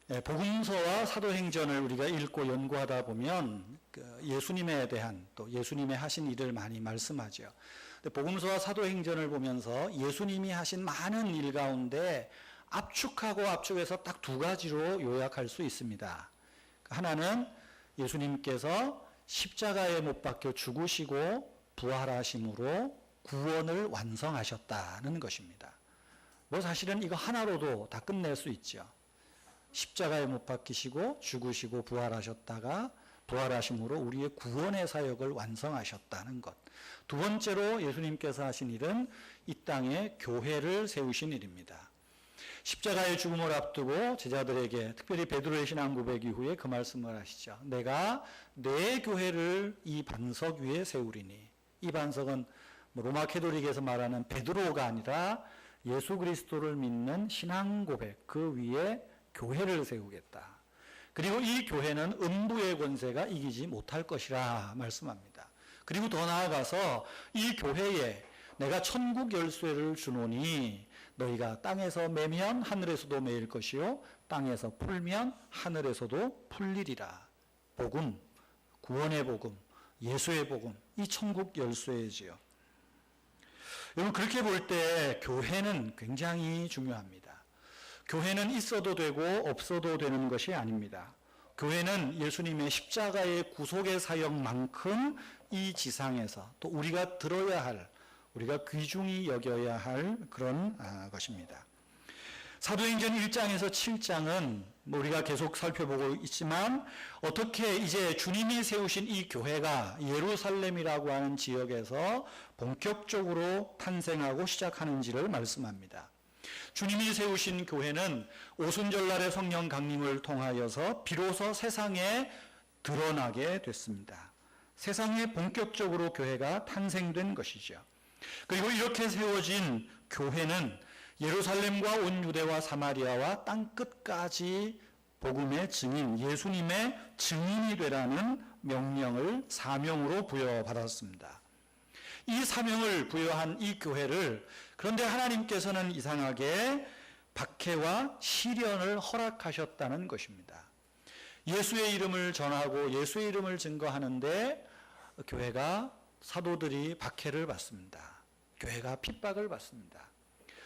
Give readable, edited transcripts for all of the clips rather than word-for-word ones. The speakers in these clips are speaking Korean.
복음서와 사도행전을 우리가 읽고 연구하다 보면 예수님에 대한 또 예수님의 하신 일을 많이 말씀하죠. 복음서와 사도행전을 보면서 예수님이 하신 많은 일 가운데 압축하고 압축해서 딱 두 가지로 요약할 수 있습니다. 하나는 예수님께서 십자가에 못 박혀 죽으시고 부활하심으로 구원을 완성하셨다는 것입니다. 사실은 이거 하나로도 다 끝낼 수 있죠. 십자가에 못 박히시고 죽으시고 부활하셨다가 부활하심으로 우리의 구원의 사역을 완성하셨다는 것. 두 번째로 예수님께서 하신 일은 이 땅에 교회를 세우신 일입니다. 십자가의 죽음을 앞두고 제자들에게 특별히 베드로의 신앙 고백 이후에 그 말씀을 하시죠. 내가 내 교회를 이 반석 위에 세우리니. 이 반석은 로마 캐톨릭에서 말하는 베드로가 아니라 예수 그리스도를 믿는 신앙 고백, 그 위에 교회를 세우겠다. 그리고 이 교회는 음부의 권세가 이기지 못할 것이라 말씀합니다. 그리고 더 나아가서 이 교회에 내가 천국 열쇠를 주노니 너희가 땅에서 매면 하늘에서도 매일 것이요 땅에서 풀면 하늘에서도 풀리리라. 복음, 구원의 복음, 예수의 복음, 이 천국 열쇠지요. 여러분, 그렇게 볼 때 교회는 굉장히 중요합니다. 교회는 있어도 되고 없어도 되는 것이 아닙니다. 교회는 예수님의 십자가의 구속의 사역만큼 이 지상에서 또 우리가 들어야 할, 우리가 귀중히 여겨야 할 그런 것입니다. 사도행전 1장에서 7장은 우리가 계속 살펴보고 있지만 어떻게 이제 주님이 세우신 이 교회가 예루살렘이라고 하는 지역에서 본격적으로 탄생하고 시작하는지를 말씀합니다. 주님이 세우신 교회는 오순절날의 성령 강림을 통하여서 비로소 세상에 드러나게 됐습니다. 세상에 본격적으로 교회가 탄생된 것이죠. 그리고 이렇게 세워진 교회는 예루살렘과 온 유대와 사마리아와 땅끝까지 복음의 증인, 예수님의 증인이 되라는 명령을 사명으로 부여받았습니다. 이 사명을 부여한 이 교회를 그런데 하나님께서는 이상하게 박해와 시련을 허락하셨다는 것입니다. 예수의 이름을 전하고 예수의 이름을 증거하는데 교회가 사도들이 박해를 받습니다. 교회가 핍박을 받습니다.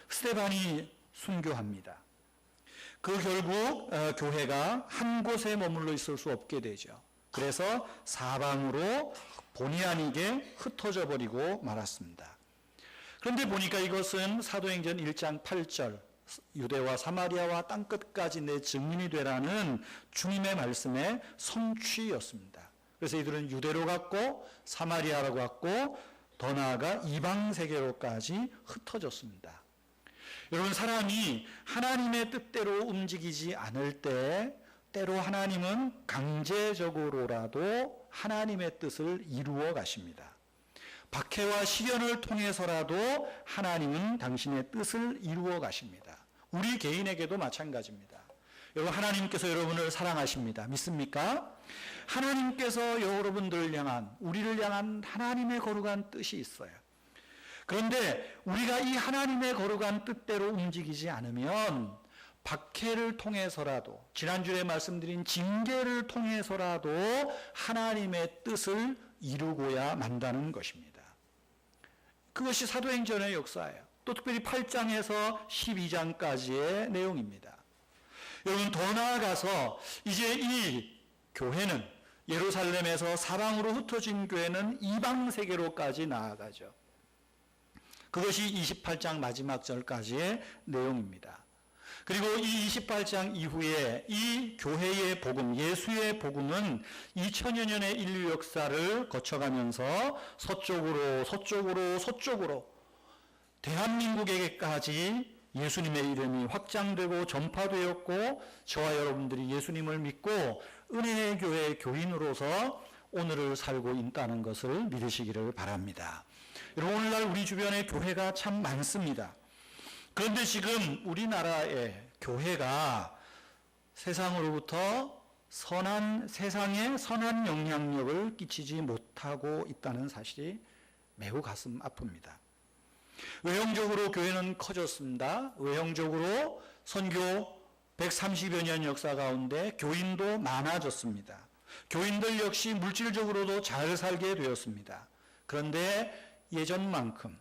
스데반이 순교합니다. 그 결국 교회가 한 곳에 머물러 있을 수 없게 되죠. 그래서 사방으로 본의 아니게 흩어져 버리고 말았습니다. 그런데 보니까 이것은 사도행전 1장 8절 유대와 사마리아와 땅끝까지 내 증인이 되라는 주님의 말씀의 성취였습니다. 그래서 이들은 유대로 갔고 사마리아로 갔고 더 나아가 이방 세계로까지 흩어졌습니다. 여러분, 사람이 하나님의 뜻대로 움직이지 않을 때 때로 하나님은 강제적으로라도 하나님의 뜻을 이루어 가십니다. 박해와 시련을 통해서라도 하나님은 당신의 뜻을 이루어 가십니다. 우리 개인에게도 마찬가지입니다. 여러분, 하나님께서 여러분을 사랑하십니다. 믿습니까? 하나님께서 여러분들을 향한, 우리를 향한 하나님의 거룩한 뜻이 있어요. 그런데 우리가 이 하나님의 거룩한 뜻대로 움직이지 않으면 박해를 통해서라도, 지난주에 말씀드린 징계를 통해서라도 하나님의 뜻을 이루고야 만다는 것입니다. 그것이 사도행전의 역사예요. 또 특별히 8장에서 12장까지의 내용입니다. 여러분, 더 나아가서 이제 이 교회는 예루살렘에서 사방으로 흩어진 교회는 이방 세계로까지 나아가죠. 그것이 28장 마지막 절까지의 내용입니다. 그리고 이 28장 이후에 이 교회의 복음, 예수의 복음은 2000여 년의 인류 역사를 거쳐가면서 서쪽으로 대한민국에게까지 예수님의 이름이 확장되고 전파되었고, 저와 여러분들이 예수님을 믿고 은혜의 교회의 교인으로서 오늘을 살고 있다는 것을 믿으시기를 바랍니다. 여러분, 오늘날 우리 주변에 교회가 참 많습니다. 그런데 지금 우리나라의 교회가 세상으로부터 세상에 선한 영향력을 끼치지 못하고 있다는 사실이 매우 가슴 아픕니다. 외형적으로 교회는 커졌습니다. 외형적으로 선교 130여 년 역사 가운데 교인도 많아졌습니다. 교인들 역시 물질적으로도 잘 살게 되었습니다. 그런데 예전만큼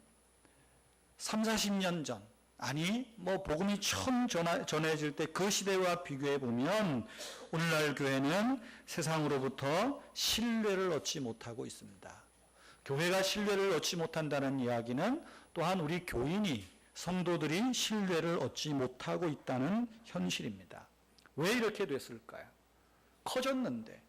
3, 40년 전, 아니 복음이 처음 전해질 때 그 시대와 비교해 보면 오늘날 교회는 세상으로부터 신뢰를 얻지 못하고 있습니다. 교회가 신뢰를 얻지 못한다는 이야기는 또한 우리 교인이, 성도들이 신뢰를 얻지 못하고 있다는 현실입니다. 왜 이렇게 됐을까요? 커졌는데,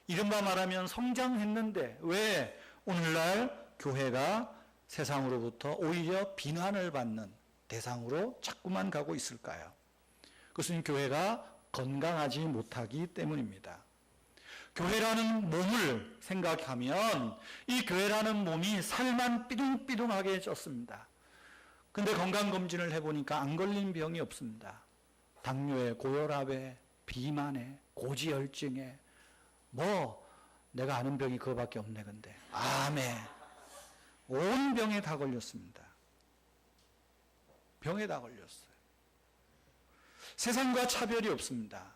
이른바 말하면 성장했는데 왜 오늘날 교회가 세상으로부터 오히려 비난을 받는 대상으로 자꾸만 가고 있을까요? 그것은 교회가 건강하지 못하기 때문입니다. 교회라는 몸을 생각하면 이 교회라는 몸이 살만 삐둥삐둥하게 쪘습니다. 근데 건강검진을 해보니까 안 걸린 병이 없습니다. 당뇨에, 고혈압에, 비만에, 고지혈증에, 내가 아는 병이 그거밖에 없네. 근데 암에, 온 병에 다 걸렸습니다. 병에 다 걸렸어요. 세상과 차별이 없습니다.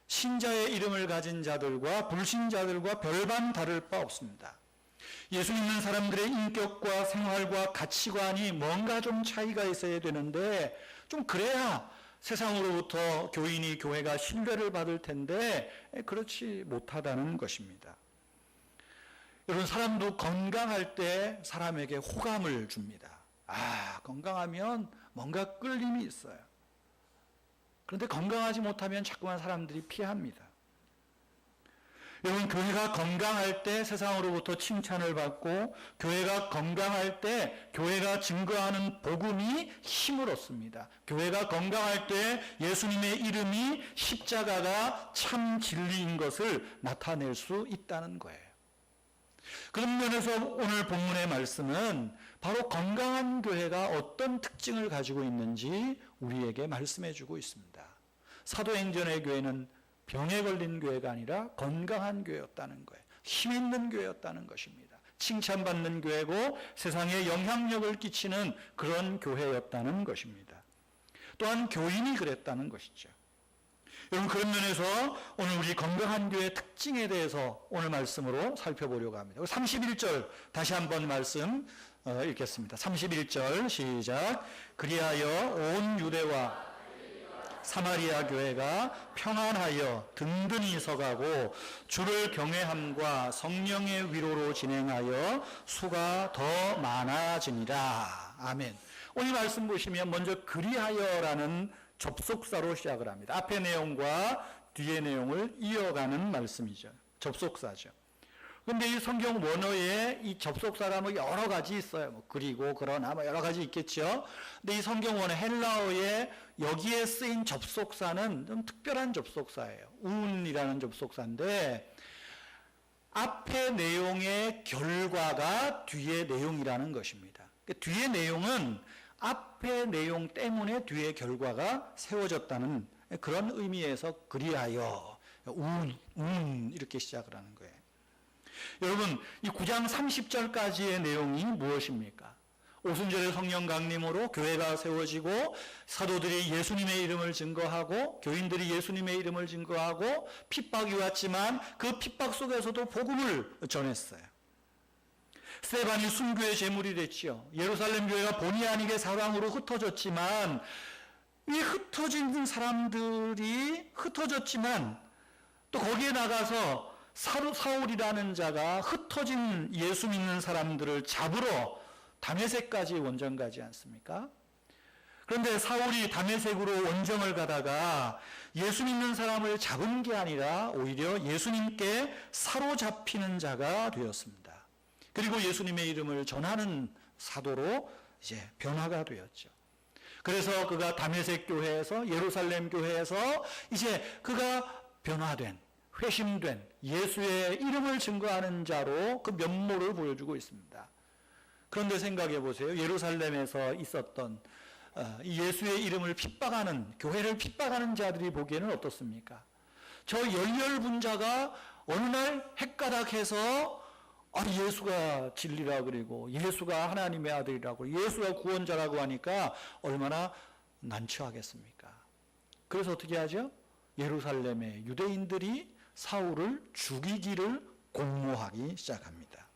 신자의 이름을 가진 자들과 불신자들과 별반 다를 바 없습니다. 예수 믿는 사람들의 인격과 생활과 가치관이 뭔가 좀 차이가 있어야 되는데, 좀 그래야 세상으로부터 교인이, 교회가 신뢰를 받을 텐데 그렇지 못하다는 것입니다. 여러분, 사람도 건강할 때 사람에게 호감을 줍니다. 건강하면 뭔가 끌림이 있어요. 그런데 건강하지 못하면 자꾸만 사람들이 피합니다. 여러분, 교회가 건강할 때 세상으로부터 칭찬을 받고, 교회가 건강할 때 교회가 증거하는 복음이 힘을 얻습니다. 교회가 건강할 때 예수님의 이름이, 십자가가 참 진리인 것을 나타낼 수 있다는 거예요. 그런 면에서 오늘 본문의 말씀은 바로 건강한 교회가 어떤 특징을 가지고 있는지 우리에게 말씀해 주고 있습니다. 사도행전의 교회는 병에 걸린 교회가 아니라 건강한 교회였다는 거예요. 힘 있는 교회였다는 것입니다. 칭찬받는 교회고 세상에 영향력을 끼치는 그런 교회였다는 것입니다. 또한 교인이 그랬다는 것이죠. 여러분, 그런 면에서 오늘 우리 건강한 교회의 특징에 대해서 오늘 말씀으로 살펴보려고 합니다. 31절 다시 한번 말씀 읽겠습니다. 31절 시작. 그리하여 온 유대와 사마리아 교회가 평안하여 든든히 서가고 주를 경외함과 성령의 위로로 진행하여 수가 더 많아지니라. 아멘. 오늘 말씀 보시면 먼저 그리하여라는 접속사로 시작을 합니다. 앞의 내용과 뒤의 내용을 이어가는 말씀이죠. 접속사죠. 그런데 이 성경 원어에 이 접속사가 여러 가지 있어요. 그리고, 그러나, 여러 가지 있겠죠. 근데 이 성경 원어 헬라어에 여기에 쓰인 접속사는 좀 특별한 접속사예요. 운이라는 접속사인데, 앞의 내용의 결과가 뒤의 내용이라는 것입니다. 뒤의 내용은 앞의 내용 때문에 뒤의 결과가 세워졌다는 그런 의미에서 그리하여, 이렇게 시작을 하는 거예요. 여러분, 이 9장 30절까지의 내용이 무엇입니까? 오순절의 성령 강림으로 교회가 세워지고 사도들이 예수님의 이름을 증거하고 교인들이 예수님의 이름을 증거하고 핍박이 왔지만 그 핍박 속에서도 복음을 전했어요. 스데반이 순교의 제물이 됐지요. 예루살렘 교회가 본의 아니게 사방으로 흩어졌지만, 이 흩어진 사람들이 흩어졌지만 또 거기에 나가서 사울이라는 자가 흩어진 예수 믿는 사람들을 잡으러 다메섹까지 원정 가지 않습니까? 그런데 사울이 다메섹으로 원정을 가다가 예수 믿는 사람을 잡은 게 아니라 오히려 예수님께 사로잡히는 자가 되었습니다. 그리고 예수님의 이름을 전하는 사도로 이제 변화가 되었죠. 그래서 그가 다메섹 교회에서, 예루살렘 교회에서 이제 그가 변화된, 회심된 예수의 이름을 증거하는 자로 그 면모를 보여주고 있습니다. 그런데 생각해 보세요. 예루살렘에서 있었던 이 예수의 이름을 핍박하는, 교회를 핍박하는 자들이 보기에는 어떻습니까? 저 열렬분자가 어느 날 헷가닥해서 예수가 진리라 그리고 예수가 하나님의 아들이라고, 예수가 구원자라고 하니까 얼마나 난처하겠습니까? 그래서 어떻게 하죠? 예루살렘의 유대인들이 사울을 죽이기를 공모하기 시작합니다.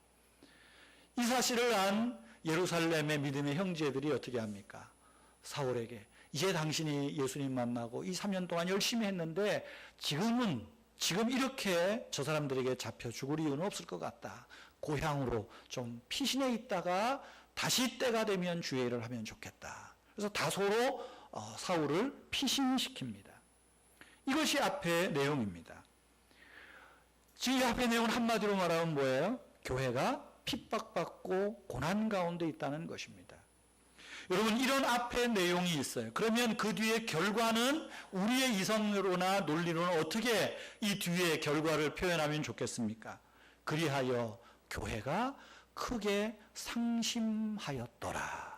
이 사실을 안 예루살렘의 믿음의 형제들이 어떻게 합니까? 사울에게 이제 당신이 예수님 만나고 이 3년 동안 열심히 했는데 지금 이렇게 저 사람들에게 잡혀 죽을 이유는 없을 것 같다. 고향으로 좀 피신해 있다가 다시 때가 되면 주의 일을 하면 좋겠다. 그래서 다소로 사울을 피신시킵니다. 이것이 앞의 내용입니다. 지금 이 앞의 내용은 한마디로 말하면 뭐예요? 교회가 핍박받고 고난 가운데 있다는 것입니다. 여러분, 이런 앞의 내용이 있어요. 그러면 그 뒤에 결과는 우리의 이성으로나 논리로는 어떻게 이 뒤에 결과를 표현하면 좋겠습니까? 그리하여 교회가 크게 상심하였더라.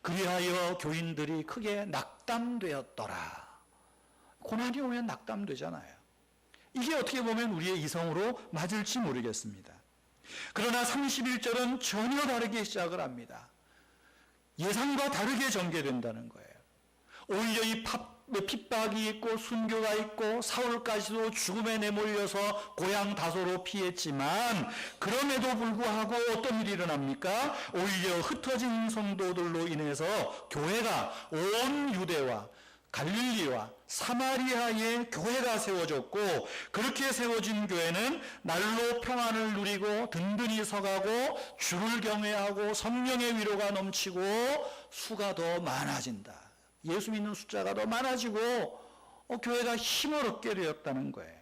그리하여 교인들이 크게 낙담되었더라. 고난이 오면 낙담되잖아요. 이게 어떻게 보면 우리의 이성으로 맞을지 모르겠습니다. 그러나 31절은 전혀 다르게 시작을 합니다. 예상과 다르게 전개된다는 거예요. 오히려 이 핍박이 있고 순교가 있고 사울까지도 죽음에 내몰려서 고향 다소로 피했지만 그럼에도 불구하고 어떤 일이 일어납니까? 오히려 흩어진 성도들로 인해서 교회가 온 유대와 갈릴리와 사마리아에 교회가 세워졌고, 그렇게 세워진 교회는 날로 평안을 누리고 든든히 서가고 주를 경외하고 성령의 위로가 넘치고 수가 더 많아진다. 예수 믿는 숫자가 더 많아지고 교회가 힘을 얻게 되었다는 거예요.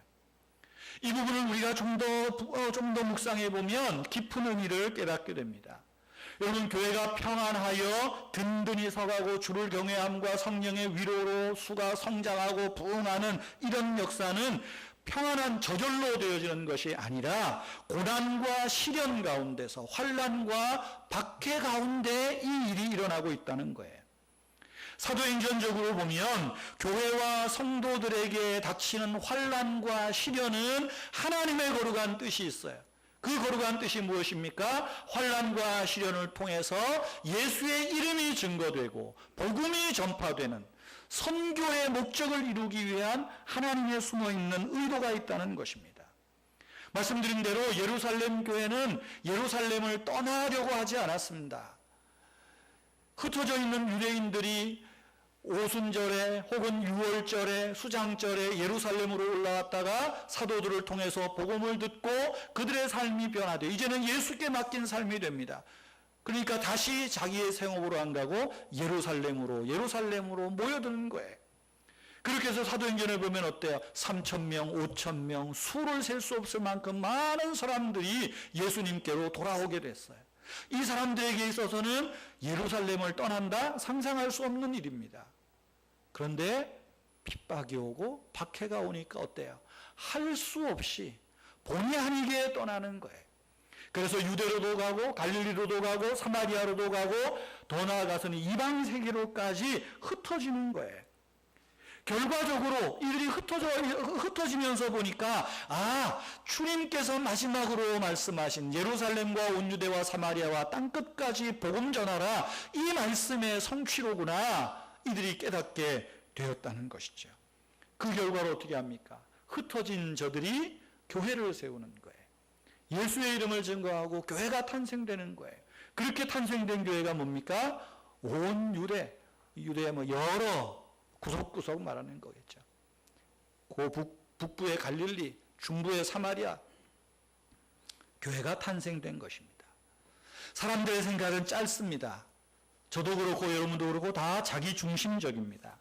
이 부분을 우리가 좀 더 묵상해 보면 깊은 의미를 깨닫게 됩니다. 여러분, 교회가 평안하여 든든히 서가고 주를 경외함과 성령의 위로로 수가 성장하고 부흥하는 이런 역사는 평안한 저절로 되어지는 것이 아니라 고난과 시련 가운데서 환난과 박해 가운데 이 일이 일어나고 있다는 거예요. 사도행전적으로 보면 교회와 성도들에게 닥치는 환난과 시련은 하나님의 거룩한 뜻이 있어요. 그 거룩한 뜻이 무엇입니까? 환난과 시련을 통해서 예수의 이름이 증거되고 복음이 전파되는 선교의 목적을 이루기 위한 하나님의 숨어있는 의도가 있다는 것입니다. 말씀드린 대로 예루살렘 교회는 예루살렘을 떠나려고 하지 않았습니다. 흩어져 있는 유대인들이 오순절에 혹은 유월절에 수장절에 예루살렘으로 올라왔다가 사도들을 통해서 복음을 듣고 그들의 삶이 변화돼 이제는 예수께 맡긴 삶이 됩니다. 그러니까 다시 자기의 생업으로 안 가고 예루살렘으로 모여드는 거예요. 그렇게 해서 사도행전을 보면 어때요? 3,000명, 5,000명, 수를 셀 수 없을 만큼 많은 사람들이 예수님께로 돌아오게 됐어요. 이 사람들에게 있어서는 예루살렘을 떠난다? 상상할 수 없는 일입니다. 그런데 핍박이 오고 박해가 오니까 어때요? 할 수 없이 본의 아니게 떠나는 거예요. 그래서 유대로도 가고 갈릴리로도 가고 사마리아로도 가고 더 나아가서는 이방 세계로까지 흩어지는 거예요. 결과적으로 이들이 흩어지면서 보니까 주님께서 마지막으로 말씀하신 예루살렘과 온 유대와 사마리아와 땅끝까지 복음 전하라, 이 말씀의 성취로구나 이들이 깨닫게 되었다는 것이죠. 그 결과로 어떻게 합니까? 흩어진 저들이 교회를 세우는 거예요. 예수의 이름을 증거하고 교회가 탄생되는 거예요. 그렇게 탄생된 교회가 뭡니까? 온 유대의 여러 구석구석 말하는 거겠죠. 그 북부의 갈릴리, 중부의 사마리아, 교회가 탄생된 것입니다. 사람들의 생각은 짧습니다. 저도 그렇고 여러분도 그렇고 다 자기 중심적입니다.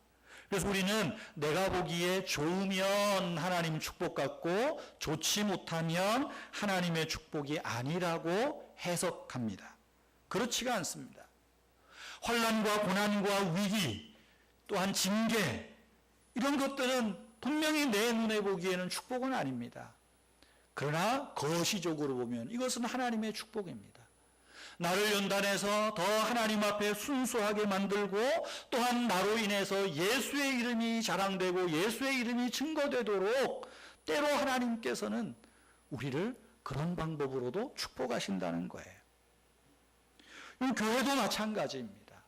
그래서 우리는 내가 보기에 좋으면 하나님 축복 같고 좋지 못하면 하나님의 축복이 아니라고 해석합니다. 그렇지가 않습니다. 환난과 고난과 위기, 또한 징계, 이런 것들은 분명히 내 눈에 보기에는 축복은 아닙니다. 그러나 거시적으로 보면 이것은 하나님의 축복입니다. 나를 연단해서 더 하나님 앞에 순수하게 만들고 또한 나로 인해서 예수의 이름이 자랑되고 예수의 이름이 증거되도록 때로 하나님께서는 우리를 그런 방법으로도 축복하신다는 거예요. 교회도 마찬가지입니다.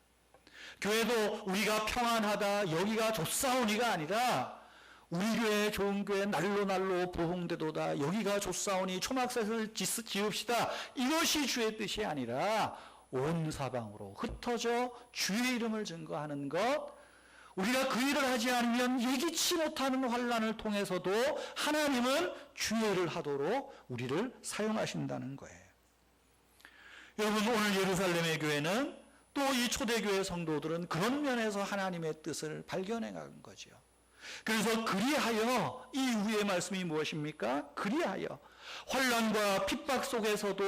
교회도 우리가 평안하다, 여기가 좋사오니가 아니라 우리 교회 좋은 교회 날로 날로 부흥되도다, 여기가 좋사오니 초막셋을 지읍시다, 이것이 주의 뜻이 아니라 온 사방으로 흩어져 주의 이름을 증거하는 것, 우리가 그 일을 하지 않으면 예기치 못하는 환난을 통해서도 하나님은 주의 일을 하도록 우리를 사용하신다는 거예요. 여러분, 오늘 예루살렘의 교회는 또 이 초대교회 성도들은 그런 면에서 하나님의 뜻을 발견해 간 거죠. 그래서 그리하여, 이 이후의 말씀이 무엇입니까? 그리하여 환난과 핍박 속에서도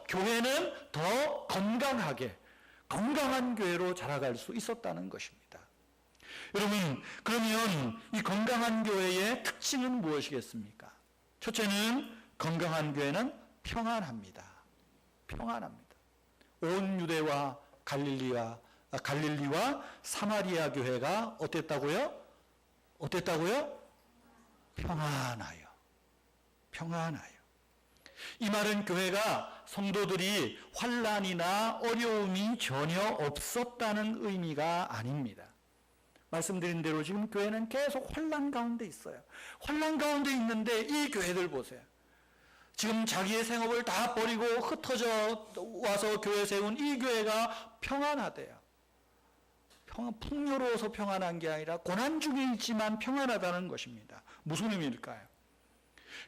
교회는 더 건강하게, 건강한 교회로 자라갈 수 있었다는 것입니다. 여러분, 그러면 이 건강한 교회의 특징은 무엇이겠습니까? 첫째는, 건강한 교회는 평안합니다. 평안합니다. 온 유대와 갈릴리와 사마리아 교회가 어땠다고요? 어땠다고요? 평안하여. 평안하여. 이 말은 교회가, 성도들이 환난이나 어려움이 전혀 없었다는 의미가 아닙니다. 말씀드린 대로 지금 교회는 계속 환난 가운데 있어요. 환난 가운데 있는데 이 교회들 보세요. 지금 자기의 생업을 다 버리고 흩어져 와서 교회 세운 이 교회가 평안하대요. 풍요로워서 평안한 게 아니라 고난 중에 있지만 평안하다는 것입니다. 무슨 의미일까요?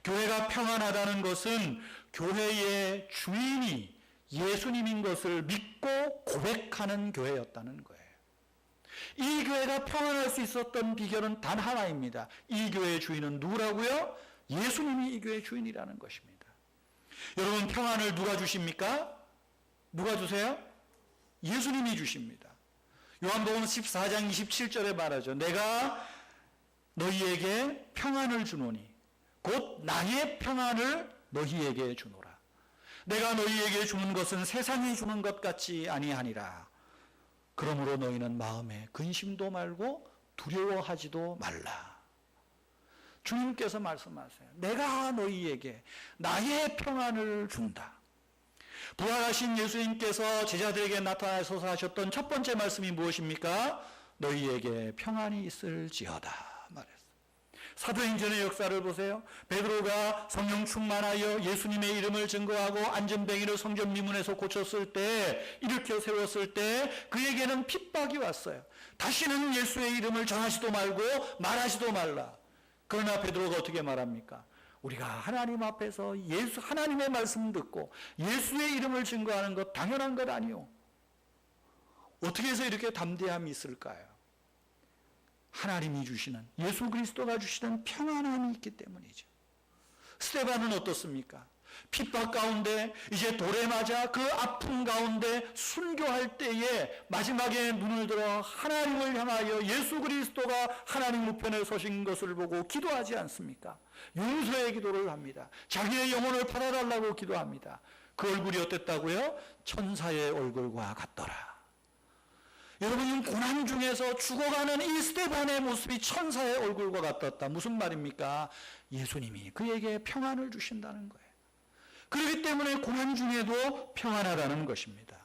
교회가 평안하다는 것은 교회의 주인이 예수님인 것을 믿고 고백하는 교회였다는 거예요. 이 교회가 평안할 수 있었던 비결은 단 하나입니다. 이 교회의 주인은 누구라고요? 예수님이 이 교회의 주인이라는 것입니다. 여러분, 평안을 누가 주십니까? 누가 주세요? 예수님이 주십니다. 요한복음 14장 27절에 말하죠. 내가 너희에게 평안을 주노니 곧 나의 평안을 너희에게 주노라. 내가 너희에게 주는 것은 세상이 주는 것 같지 아니하니라. 그러므로 너희는 마음에 근심도 말고 두려워하지도 말라. 주님께서 말씀하세요. 내가 너희에게 나의 평안을 준다. 부활하신 예수님께서 제자들에게 나타나셔서 하셨던 첫 번째 말씀이 무엇입니까? 너희에게 평안이 있을지어다 말했어요. 사도행전의 역사를 보세요. 베드로가 성령 충만하여 예수님의 이름을 증거하고 안전뱅이를 성전 미문에서 고쳤을 때, 일으켜 세웠을 때 그에게는 핍박이 왔어요. 다시는 예수의 이름을 전하지도 말고 말하지도 말라. 그러나 베드로가 어떻게 말합니까? 우리가 하나님 앞에서 하나님의 말씀 듣고 예수의 이름을 증거하는 것 당연한 것 아니요. 어떻게 해서 이렇게 담대함이 있을까요? 하나님이 주시는, 예수 그리스도가 주시는 평안함이 있기 때문이죠. 스데반은 어떻습니까? 핍박 가운데, 이제 돌에 맞아 그 아픔 가운데 순교할 때에 마지막에 눈을 들어 하나님을 향하여 예수 그리스도가 하나님 우편에 서신 것을 보고 기도하지 않습니까? 용서의 기도를 합니다. 자기의 영혼을 팔아달라고 기도합니다. 그 얼굴이 어땠다고요? 천사의 얼굴과 같더라. 여러분, 고난 중에서 죽어가는 이 스데반의 모습이 천사의 얼굴과 같았다. 무슨 말입니까? 예수님이 그에게 평안을 주신다는 거예요. 그렇기 때문에 고난 중에도 평안하다는 것입니다.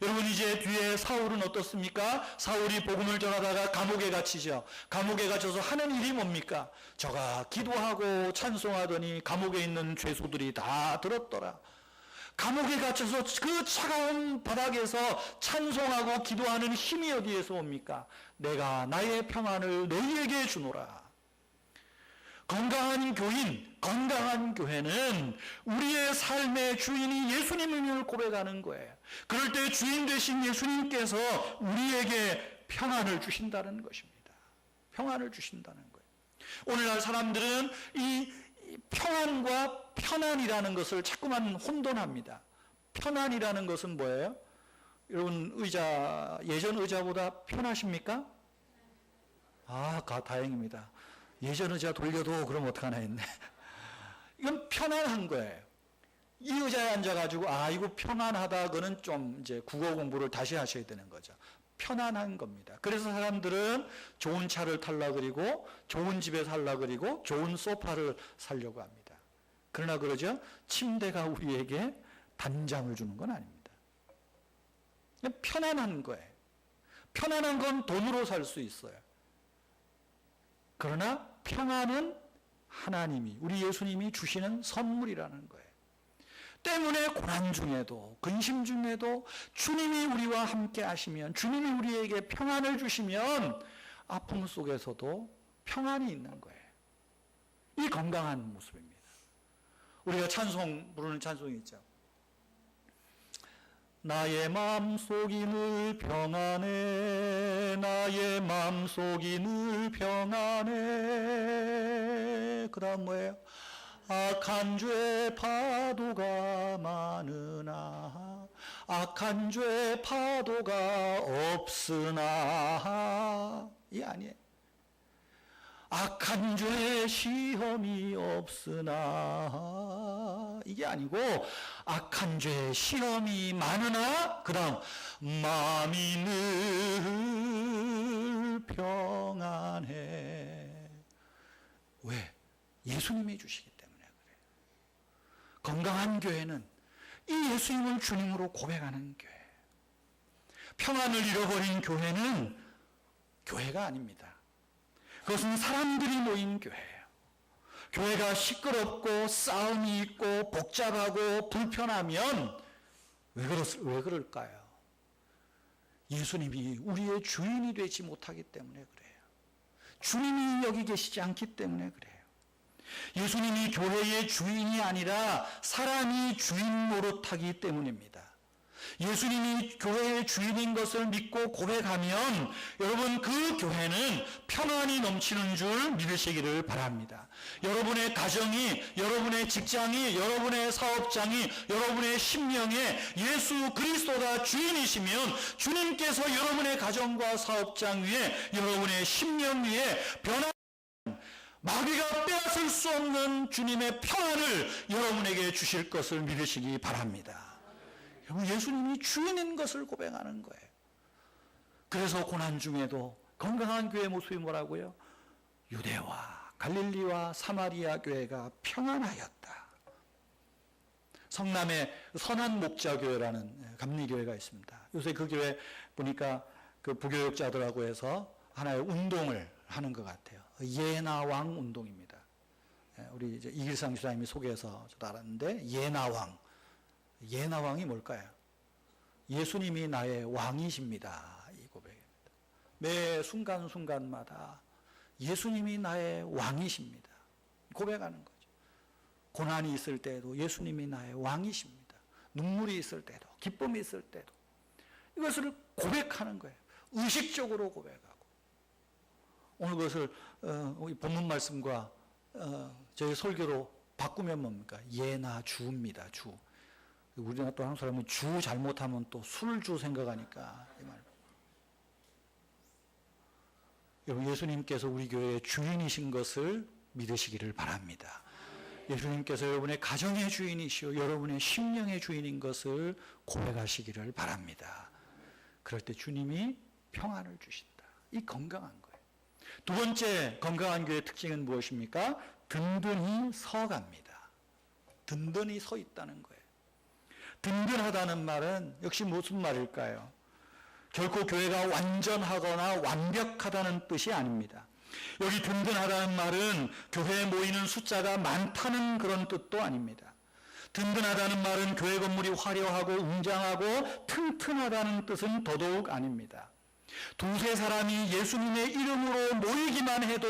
여러분, 이제 뒤에 사울은 어떻습니까? 사울이 복음을 전하다가 감옥에 갇히죠. 감옥에 갇혀서 하는 일이 뭡니까? 저가 기도하고 찬송하더니 감옥에 있는 죄수들이 다 들었더라. 감옥에 갇혀서 그 차가운 바닥에서 찬송하고 기도하는 힘이 어디에서 옵니까? 내가 나의 평안을 너희에게 주노라. 건강한 교인, 건강한 교회는 우리의 삶의 주인이 예수님임을 고백하는 거예요. 그럴 때 주인 되신 예수님께서 우리에게 평안을 주신다는 것입니다. 평안을 주신다는 거예요. 오늘날 사람들은 이 평안과 편안이라는 것을 자꾸만 혼돈합니다. 편안이라는 것은 뭐예요? 여러분, 예전 의자보다 편하십니까? 다행입니다. 예전 의자 돌려도 그럼 어떡하나 했네. 이건 편안한 거예요. 이 의자에 앉아가지고, 이거 편안하다, 그거는 좀 이제 국어 공부를 다시 하셔야 되는 거죠. 편안한 겁니다. 그래서 사람들은 좋은 차를 타려고 그리고, 좋은 집에 살려고 그리고, 좋은 소파를 사려고 합니다. 그러나 그러죠? 침대가 우리에게 단잠을 주는 건 아닙니다. 그냥 편안한 거예요. 편안한 건 돈으로 살 수 있어요. 그러나 평안은 하나님이, 우리 예수님이 주시는 선물이라는 거예요. 때문에 고난 중에도, 근심 중에도 주님이 우리와 함께 하시면, 주님이 우리에게 평안을 주시면 아픔 속에서도 평안이 있는 거예요. 이 건강한 모습입니다. 우리가 찬송 부르는 찬송이 있죠. 나의 마음속이 늘 평안해, 나의 마음속이 늘 평안해. 그 다음 뭐예요? 악한 죄 파도가 많으나, 악한 죄 파도가 없으나, 이 아니에요. 악한 죄 시험이 없으나, 이게 아니고 악한 죄 시험이 많으나, 그 다음 마음이 늘 평안해. 왜? 예수님이 주시기 때문에 그래요. 건강한 교회는 이 예수님을 주님으로 고백하는 교회. 평안을 잃어버린 교회는 교회가 아닙니다. 그것은 사람들이 모인 교회예요. 교회가 시끄럽고 싸움이 있고 복잡하고 불편하면 왜 그럴까요? 예수님이 우리의 주인이 되지 못하기 때문에 그래요. 주님이 여기 계시지 않기 때문에 그래요. 예수님이 교회의 주인이 아니라 사람이 주인 노릇하기 때문입니다. 예수님이 교회의 주인인 것을 믿고 고백하면 여러분 그 교회는 평안이 넘치는 줄 믿으시기를 바랍니다. 여러분의 가정이, 여러분의 직장이, 여러분의 사업장이, 여러분의 심령에 예수 그리스도가 주인이시면 주님께서 여러분의 가정과 사업장 위에, 여러분의 심령 위에 변한 마귀가 빼앗을 수 없는 주님의 평안을 여러분에게 주실 것을 믿으시기 바랍니다. 예수님이 주인인 것을 고백하는 거예요. 그래서 고난 중에도 건강한 교회의 모습이 뭐라고요? 유대와 갈릴리와 사마리아 교회가 평안하였다. 성남에 선한 목자교회라는 감리교회가 있습니다. 요새 그 교회 보니까 그 부교육자들하고 해서 하나의 운동을 하는 것 같아요. 예나왕 운동입니다. 우리 이제 이길상 주사님이 소개해서 저도 알았는데, 예나왕이 뭘까요? 예수님이 나의 왕이십니다. 이 고백입니다. 매 순간순간마다 예수님이 나의 왕이십니다. 고백하는 거죠. 고난이 있을 때에도 예수님이 나의 왕이십니다. 눈물이 있을 때도, 기쁨이 있을 때도 이것을 고백하는 거예요. 의식적으로 고백하고. 오늘 그것을 본문 말씀과 저희 설교로 바꾸면 뭡니까? 예나 주입니다. 주. 우리나라 또 한국 사람은 주 잘못하면 또 술주 생각하니까 이 말. 여러분 예수님께서 우리 교회의 주인이신 것을 믿으시기를 바랍니다. 예수님께서 여러분의 가정의 주인이시오, 여러분의 심령의 주인인 것을 고백하시기를 바랍니다. 그럴 때 주님이 평안을 주신다. 이 건강한 거예요. 두 번째 건강한 교회의 특징은 무엇입니까? 든든히 서갑니다. 든든히 서 있다는 거예요. 든든하다는 말은 역시 무슨 말일까요? 결코 교회가 완전하거나 완벽하다는 뜻이 아닙니다. 여기 든든하다는 말은 교회에 모이는 숫자가 많다는 그런 뜻도 아닙니다. 든든하다는 말은 교회 건물이 화려하고 웅장하고 튼튼하다는 뜻은 더더욱 아닙니다. 두세 사람이 예수님의 이름으로 모이기만 해도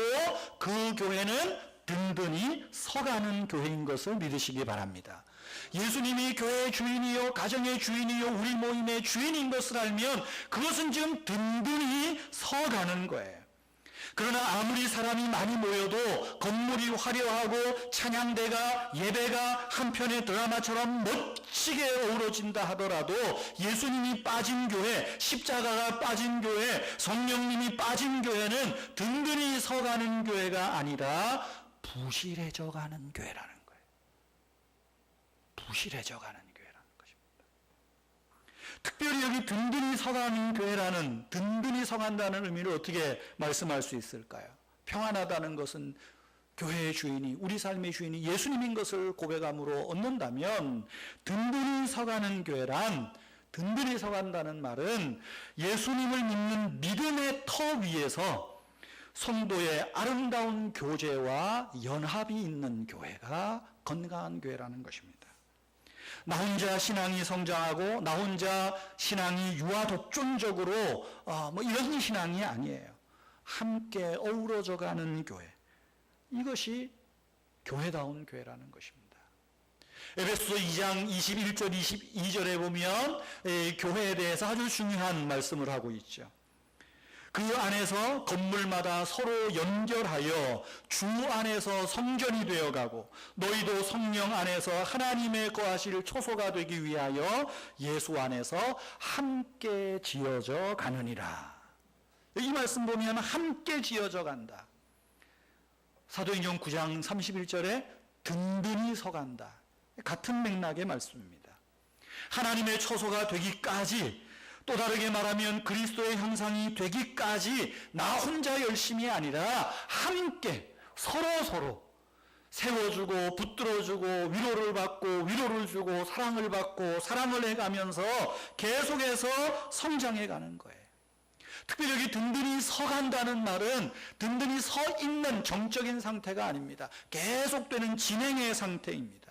그 교회는 든든히 서가는 교회인 것을 믿으시기 바랍니다. 예수님이 교회의 주인이요, 가정의 주인이요, 우리 모임의 주인인 것을 알면 그것은 지금 든든히 서가는 거예요. 그러나 아무리 사람이 많이 모여도 건물이 화려하고 찬양대가, 예배가 한편의 드라마처럼 멋지게 어우러진다 하더라도 예수님이 빠진 교회, 십자가가 빠진 교회, 성령님이 빠진 교회는 든든히 서가는 교회가 아니라 부실해져 가는 교회라는 거예요. 부실해져 가는 교회라는 것입니다. 특별히 여기 든든히 서가는 교회라는, 든든히 서간다는 의미를 어떻게 말씀할 수 있을까요? 평안하다는 것은 교회의 주인이, 우리 삶의 주인이 예수님인 것을 고백함으로 얻는다면 든든히 서가는 교회란 든든히 서간다는 말은 예수님을 믿는 믿음의 터 위에서 성도의 아름다운 교제와 연합이 있는 교회가 건강한 교회라는 것입니다. 나 혼자 신앙이 성장하고 나 혼자 신앙이 유아독존적으로 이런 신앙이 아니에요. 함께 어우러져 가는 교회. 이것이 교회다운 교회라는 것입니다. 에베소서 2장 21절 22절에 보면 교회에 대해서 아주 중요한 말씀을 하고 있죠. 그 안에서 건물마다 서로 연결하여 주 안에서 성전이 되어가고 너희도 성령 안에서 하나님의 거하실 초소가 되기 위하여 예수 안에서 함께 지어져 가느니라. 이 말씀 보면 함께 지어져 간다. 사도행전 9장 31절에 든든히 서간다. 같은 맥락의 말씀입니다. 하나님의 초소가 되기까지, 또 다르게 말하면 그리스도의 형상이 되기까지 나 혼자 열심이 아니라 함께 서로 세워주고 붙들어주고 위로를 받고 위로를 주고 사랑을 받고 사랑을 해가면서 계속해서 성장해가는 거예요. 특별히 여기 든든히 서간다는 말은 든든히 서 있는 정적인 상태가 아닙니다. 계속되는 진행의 상태입니다.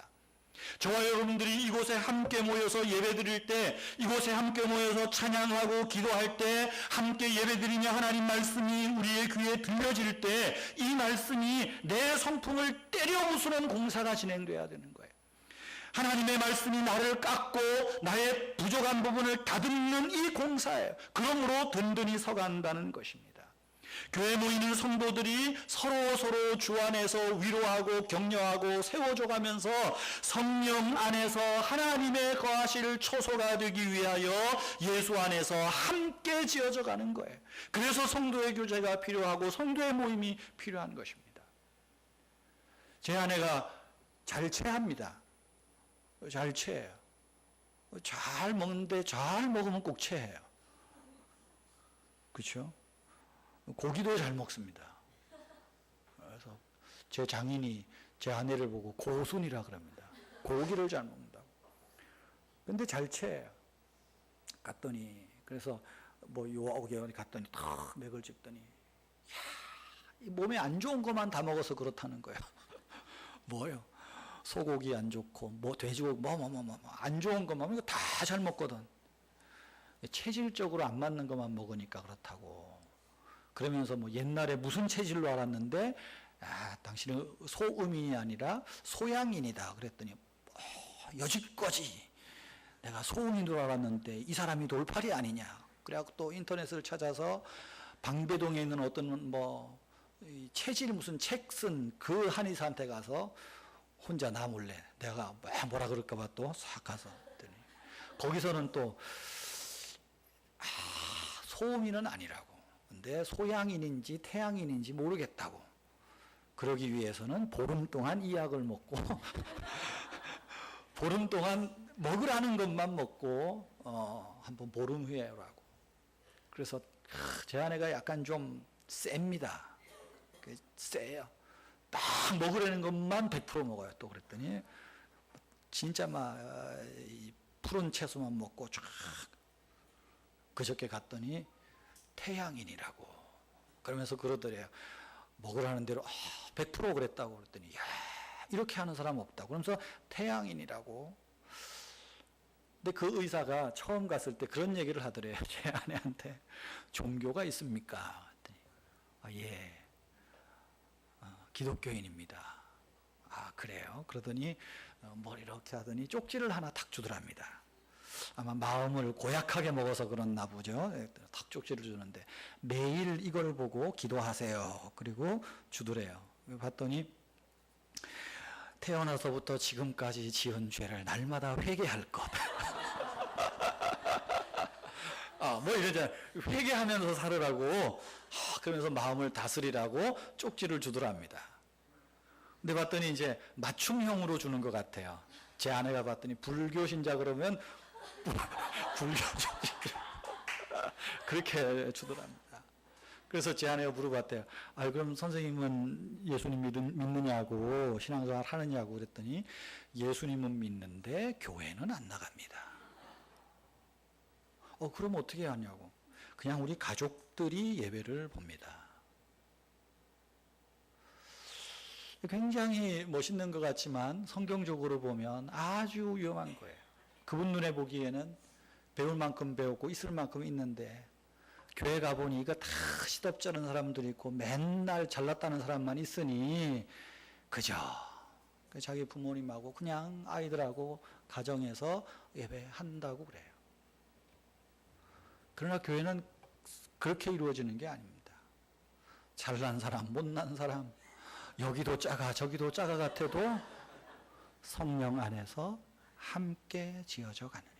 저와 여러분들이 이곳에 함께 모여서 예배드릴 때, 이곳에 함께 모여서 찬양하고 기도할 때, 함께 예배드리며 하나님 말씀이 우리의 귀에 들려질 때 이 말씀이 내 성품을 때려 부수는 공사가 진행돼야 되는 거예요. 하나님의 말씀이 나를 깎고 나의 부족한 부분을 다듬는 이 공사예요. 그러므로 든든히 서간다는 것입니다. 교회 모이는 성도들이 서로 주 안에서 위로하고 격려하고 세워줘 가면서 성령 안에서 하나님의 거하실 초소가 되기 위하여 예수 안에서 함께 지어져 가는 거예요. 그래서 성도의 교제가 필요하고 성도의 모임이 필요한 것입니다. 제 아내가 잘 체합니다. 잘 체해요. 잘 먹는데 잘 먹으면 꼭 체해요. 그렇죠? 고기도 잘 먹습니다. 그래서 제 장인이 제 아내를 보고 고순이라 그럽니다. 고기를 잘 먹는다고. 근데 잘 체해요. 갔더니, 그래서 요아오게 갔더니 탁 맥을 짚더니, 이 몸에 안 좋은 것만 다 먹어서 그렇다는 거예요. 뭐요? 소고기 안 좋고, 돼지고기, 안 좋은 것만, 이거 다 잘 먹거든. 체질적으로 안 맞는 것만 먹으니까 그렇다고. 그러면서 옛날에 무슨 체질로 알았는데, 당신은 소음인이 아니라 소양인이다. 그랬더니, 여지껏이 내가 소음인으로 알았는데 이 사람이 돌팔이 아니냐. 그래갖고 또 인터넷을 찾아서 방배동에 있는 어떤 체질 무슨 책 쓴 그 한의사한테 가서 혼자 나 몰래 내가 뭐라 그럴까봐 또 싹 가서 했더니 거기서는 또 소음인은 아니라고. 근데 소양인인지 태양인인지 모르겠다고. 그러기 위해서는 보름 동안 이 약을 먹고 보름 동안 먹으라는 것만 먹고 한번 보름 후에라고. 그래서 제 아내가 약간 좀 셉니다. 세요. 딱 먹으라는 것만 100% 먹어요. 또 그랬더니 진짜 이 푸른 채소만 먹고 쫙. 그저께 갔더니 태양인이라고. 그러면서 그러더래요. 먹으라는 대로 100% 그랬다고. 그랬더니 이렇게 하는 사람 없다고. 그러면서 태양인이라고. 근데 그 의사가 처음 갔을 때 그런 얘기를 하더래요. 제 아내한테. 종교가 있습니까? 그랬더니 예. 기독교인입니다. 그래요? 그러더니 이렇게 하더니 쪽지를 하나 탁 주더랍니다. 아마 마음을 고약하게 먹어서 그렇나 보죠. 탁 쪽지를 주는데 매일 이걸 보고 기도하세요. 그리고 주더래요. 봤더니 태어나서부터 지금까지 지은 죄를 날마다 회개할 것. 이러잖아요. 회개하면서 살으라고, 그러면서 마음을 다스리라고 쪽지를 주더랍니다. 근데 봤더니 이제 맞춤형으로 주는 것 같아요. 제 아내가 봤더니 불교 신자 그러면 불교 그렇게 주더랍니다. 그래서 제 아내가 물어봤대요. 그럼 선생님은 예수님 믿느냐고, 신앙생활 하느냐고 그랬더니 예수님은 믿는데 교회는 안 나갑니다. 그럼 어떻게 하냐고. 그냥 우리 가족들이 예배를 봅니다. 굉장히 멋있는 것 같지만 성경적으로 보면 아주 위험한 거예요. 그분 눈에 보기에는 배울 만큼 배웠고 있을 만큼 있는데 교회 가보니 이거 다 시덥잖은 사람들이 있고 맨날 잘났다는 사람만 있으니 그저 자기 부모님하고 그냥 아이들하고 가정에서 예배한다고 그래요. 그러나 교회는 그렇게 이루어지는 게 아닙니다. 잘난 사람, 못난 사람, 여기도 작아 저기도 작아 같아도 성령 안에서 함께 지어져 가느니라.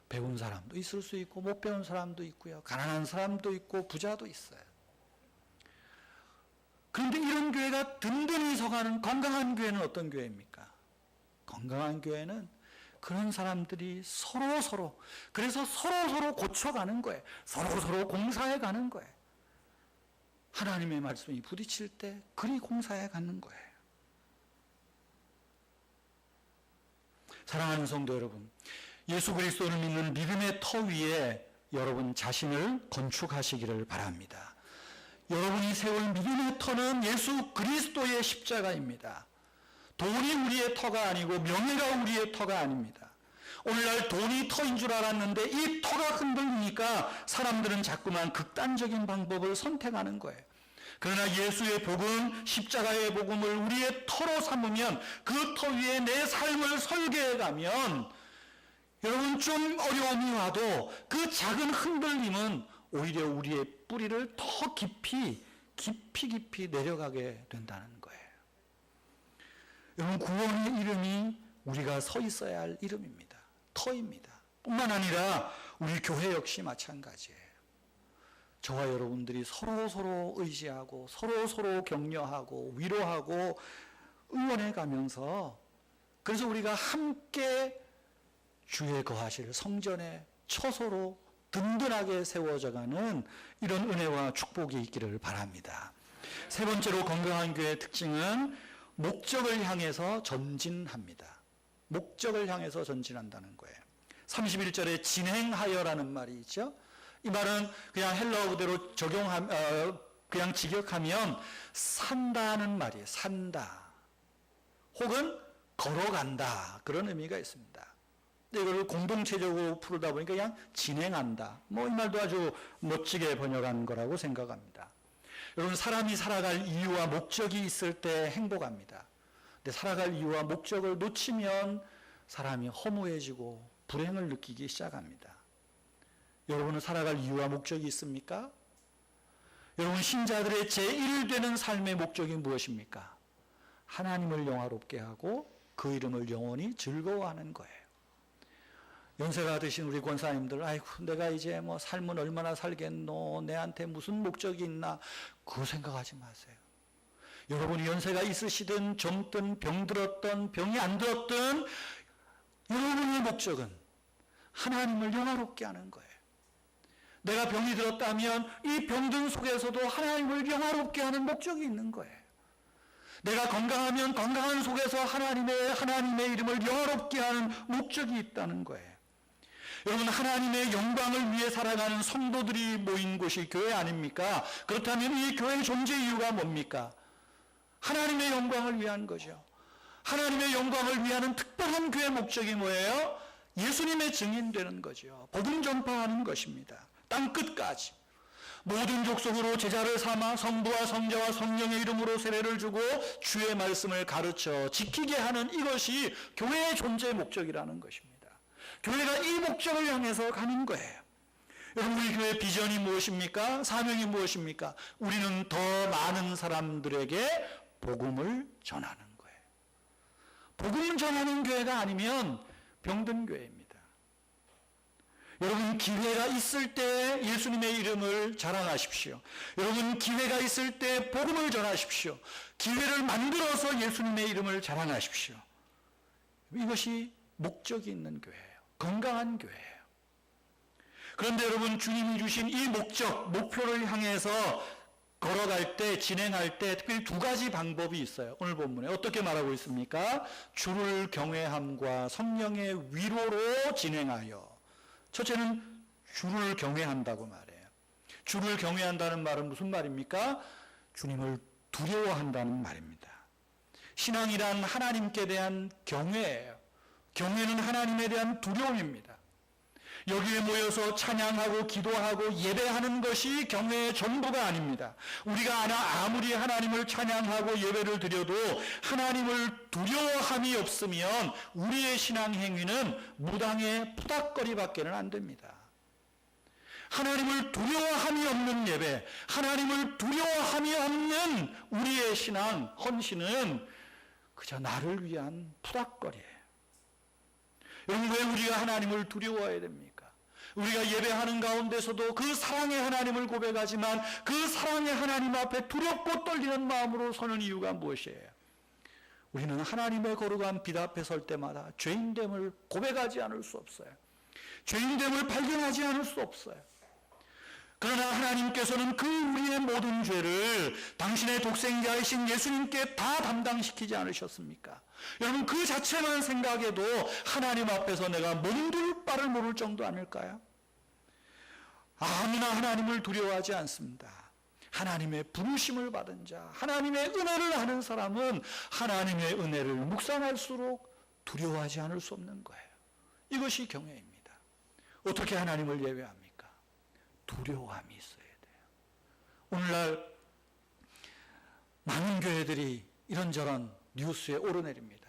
배운 사람도 있을 수 있고 못 배운 사람도 있고요. 가난한 사람도 있고 부자도 있어요. 그런데 이런 교회가 든든히 서가는 건강한 교회는 어떤 교회입니까? 건강한 교회는 그런 사람들이 서로 그래서 서로 고쳐가는 거예요. 서로 공사해 가는 거예요. 하나님의 말씀이 부딪힐 때 그리 공사해 가는 거예요. 사랑하는 성도 여러분, 예수 그리스도를 믿는 믿음의 터 위에 여러분 자신을 건축하시기를 바랍니다. 여러분이 세울 믿음의 터는 예수 그리스도의 십자가입니다. 돈이 우리의 터가 아니고 명예가 우리의 터가 아닙니다. 오늘날 돈이 터인 줄 알았는데 이 터가 흔들리니까 사람들은 자꾸만 극단적인 방법을 선택하는 거예요. 그러나 예수의 복음, 십자가의 복음을 우리의 터로 삼으면 그 터 위에 내 삶을 설계해 가면 여러분 좀 어려움이 와도 그 작은 흔들림은 오히려 우리의 뿌리를 더 깊이 내려가게 된다는 거예요. 여러분 구원의 이름이 우리가 서 있어야 할 이름입니다. 터입니다. 뿐만 아니라 우리 교회 역시 마찬가지예요. 저와 여러분들이 서로 의지하고 서로 격려하고 위로하고 응원해 가면서 그래서 우리가 함께 주의 거하실 성전에 처소로 든든하게 세워져가는 이런 은혜와 축복이 있기를 바랍니다. 세 번째로 건강한 교회의 특징은 목적을 향해서 전진합니다. 목적을 향해서 전진한다는 거예요. 31절에 진행하여라는 말이 있죠. 이 말은 그냥 헬라어 그대로 그냥 직역하면 산다는 말이에요. 산다. 혹은 걸어간다. 그런 의미가 있습니다. 이걸 공동체적으로 풀다 보니까 그냥 진행한다. 이 말도 아주 멋지게 번역한 거라고 생각합니다. 여러분 사람이 살아갈 이유와 목적이 있을 때 행복합니다. 근데 살아갈 이유와 목적을 놓치면 사람이 허무해지고 불행을 느끼기 시작합니다. 여러분은 살아갈 이유와 목적이 있습니까? 여러분 신자들의 제1 되는 삶의 목적이 무엇입니까? 하나님을 영화롭게 하고 그 이름을 영원히 즐거워하는 거예요. 연세가 드신 우리 권사님들, 아이고 내가 이제 삶은 얼마나 살겠노, 내한테 무슨 목적이 있나, 그거 생각하지 마세요. 여러분이 연세가 있으시든 젊든 병들었든 병이 안 들었든 여러분의 목적은 하나님을 영화롭게 하는 거예요. 내가 병이 들었다면 이 병든 속에서도 하나님을 영화롭게 하는 목적이 있는 거예요. 내가 건강하면 건강한 속에서 하나님의 이름을 영화롭게 하는 목적이 있다는 거예요. 여러분 하나님의 영광을 위해 살아가는 성도들이 모인 곳이 교회 아닙니까? 그렇다면 이 교회의 존재 이유가 뭡니까? 하나님의 영광을 위한 거죠. 하나님의 영광을 위하는 특별한 교회의 목적이 뭐예요? 예수님의 증인되는 거죠. 복음 전파하는 것입니다. 땅 끝까지 모든 족속으로 제자를 삼아 성부와 성자와 성령의 이름으로 세례를 주고 주의 말씀을 가르쳐 지키게 하는 이것이 교회의 존재 목적이라는 것입니다. 교회가 이 목적을 향해서 가는 거예요. 여러분 우리 교회 비전이 무엇입니까? 사명이 무엇입니까? 우리는 더 많은 사람들에게 복음을 전하는 거예요. 복음을 전하는 교회가 아니면 병든 교회입니다. 여러분 기회가 있을 때 예수님의 이름을 자랑하십시오. 여러분 기회가 있을 때 복음을 전하십시오. 기회를 만들어서 예수님의 이름을 자랑하십시오. 이것이 목적이 있는 교회예요. 건강한 교회예요. 그런데 여러분 주님이 주신 이 목표를 향해서 걸어갈 때, 진행할 때 특별히 두 가지 방법이 있어요. 오늘 본문에 어떻게 말하고 있습니까? 주를 경외함과 성령의 위로로 진행하여. 첫째는 주를 경외한다고 말해요. 주를 경외한다는 말은 무슨 말입니까? 주님을 두려워한다는 말입니다. 신앙이란 하나님께 대한 경외예요. 경외는 하나님에 대한 두려움입니다. 여기에 모여서 찬양하고 기도하고 예배하는 것이 경외의 전부가 아닙니다. 우리가 아무리 하나님을 찬양하고 예배를 드려도 하나님을 두려워함이 없으면 우리의 신앙 행위는 무당의 푸닥거리밖에는 안 됩니다. 하나님을 두려워함이 없는 예배, 하나님을 두려워함이 없는 우리의 신앙, 헌신은 그저 나를 위한 푸닥거리예요. 여러분, 왜 우리가 하나님을 두려워해야 됩니까? 우리가 예배하는 가운데서도 그 사랑의 하나님을 고백하지만 그 사랑의 하나님 앞에 두렵고 떨리는 마음으로 서는 이유가 무엇이에요? 우리는 하나님의 거룩한 빛 앞에 설 때마다 죄인됨을 고백하지 않을 수 없어요. 죄인됨을 발견하지 않을 수 없어요. 그러나 하나님께서는 그 우리의 모든 죄를 당신의 독생자이신 예수님께 다 담당시키지 않으셨습니까? 여러분, 그 자체만 생각해도 하나님 앞에서 내가 몸둘 바를 모를 정도 아닐까요? 아무나 하나님을 두려워하지 않습니다. 하나님의 부르심을 받은 자, 하나님의 은혜를 아는 사람은 하나님의 은혜를 묵상할수록 두려워하지 않을 수 없는 거예요. 이것이 경외입니다. 어떻게 하나님을 예배합니까? 두려움이 있어야 돼요. 오늘날 많은 교회들이 이런저런 뉴스에 오르내립니다.